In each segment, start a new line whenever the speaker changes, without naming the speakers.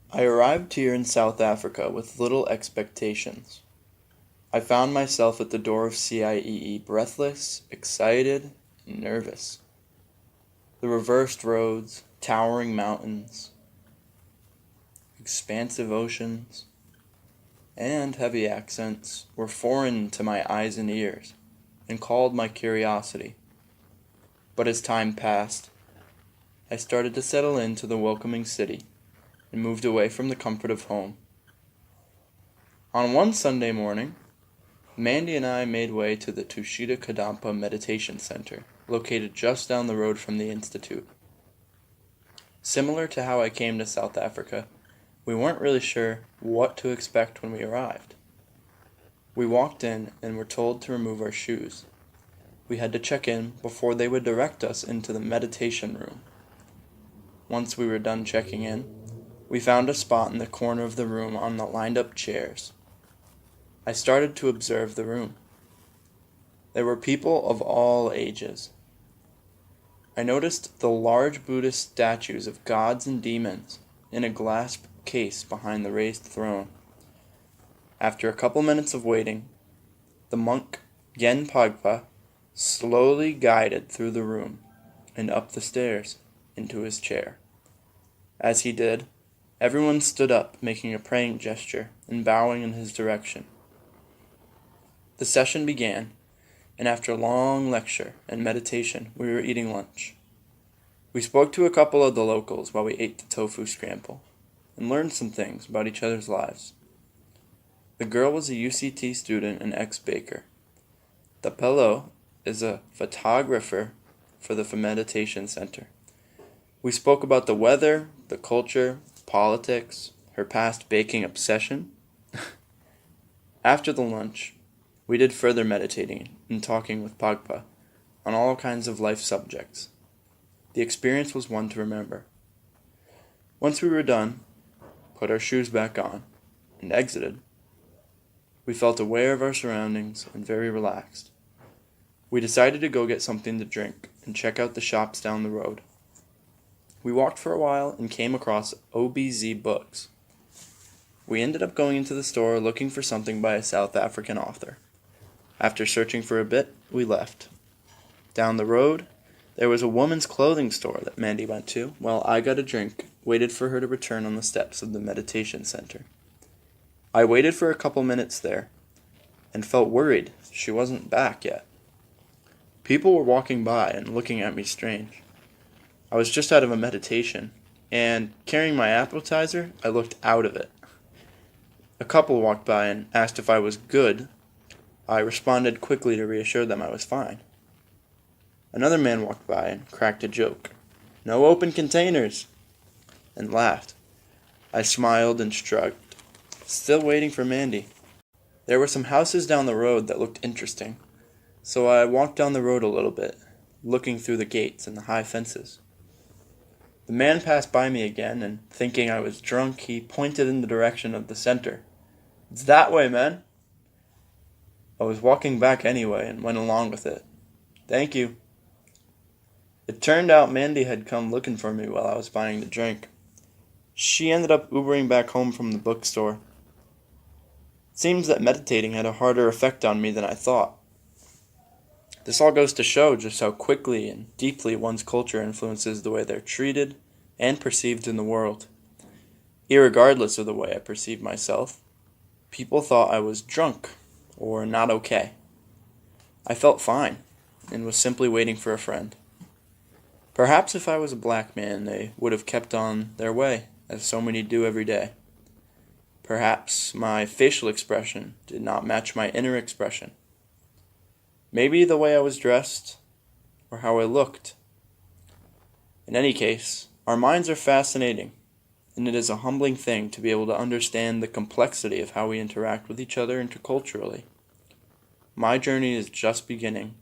I arrived here in South Africa with little expectations. I found myself at the door of CIEE breathless, excited, and nervous. The reversed roads, towering mountains, expansive oceans, and heavy accents were foreign to my eyes and ears and called my curiosity. But as time passed, I started to settle into the welcoming city and moved away from the comfort of home. On one Sunday morning, Mandy and I made way to the Tushita Kadampa Meditation Center, located just down the road from the Institute. Similar to how I came to South Africa, we weren't really sure what to expect when we arrived. We walked in and were told to remove our shoes. We had to check in before they would direct us into the meditation room. Once we were done checking in, we found a spot in the corner of the room on the lined-up chairs. I started to observe the room. There were people of all ages. I noticed the large Buddhist statues of gods and demons in a glass case behind the raised throne. After a couple minutes of waiting, the monk Gen Pagpa slowly guided through the room and up the stairs into his chair. As he did, everyone stood up, making a praying gesture and bowing in his direction. The session began, and after a long lecture and meditation, we were eating lunch. We spoke to a couple of the locals while we ate the tofu scramble, and learned some things about each other's lives. The girl was a UCT student and ex-baker. The fellow is a photographer for the meditation center. We spoke about the weather, the culture, politics, her past baking obsession. After the lunch, we did further meditating and talking with Pagpa on all kinds of life subjects. The experience was one to remember. Once we were done, put our shoes back on, and exited, we felt aware of our surroundings and very relaxed. We decided to go get something to drink and check out the shops down the road. We walked for a while and came across OBZ Books. We ended up going into the store looking for something by a South African author. After searching for a bit, we left. Down the road, there was a woman's clothing store that Mandy went to, while I got a drink, waited for her to return on the steps of the meditation center. I waited for a couple minutes there, and felt worried she wasn't back yet. People were walking by and looking at me strange. I was just out of a meditation, and carrying my appetizer, I looked out of it. A couple walked by and asked if I was good. I responded quickly to reassure them I was fine. Another man walked by and cracked a joke. "No open containers!" and laughed. I smiled and shrugged, still waiting for Mandy. There were some houses down the road that looked interesting, so I walked down the road a little bit, looking through the gates and the high fences. The man passed by me again, and thinking I was drunk, he pointed in the direction of the center. "It's that way, man." I was walking back anyway and went along with it. "Thank you." It turned out Mandy had come looking for me while I was buying the drink. She ended up Ubering back home from the bookstore. It seems that meditating had a harder effect on me than I thought. This all goes to show just how quickly and deeply one's culture influences the way they're treated and perceived in the world. Irregardless of the way I perceived myself, people thought I was drunk or not okay. I felt fine and was simply waiting for a friend. Perhaps if I was a black man, they would have kept on their way, as so many do every day. Perhaps my facial expression did not match my inner expression. Maybe the way I was dressed, or how I looked. In any case, our minds are fascinating, and it is a humbling thing to be able to understand the complexity of how we interact with each other interculturally. My journey is just beginning,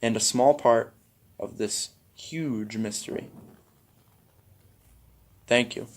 and a small part of this huge mystery. Thank you.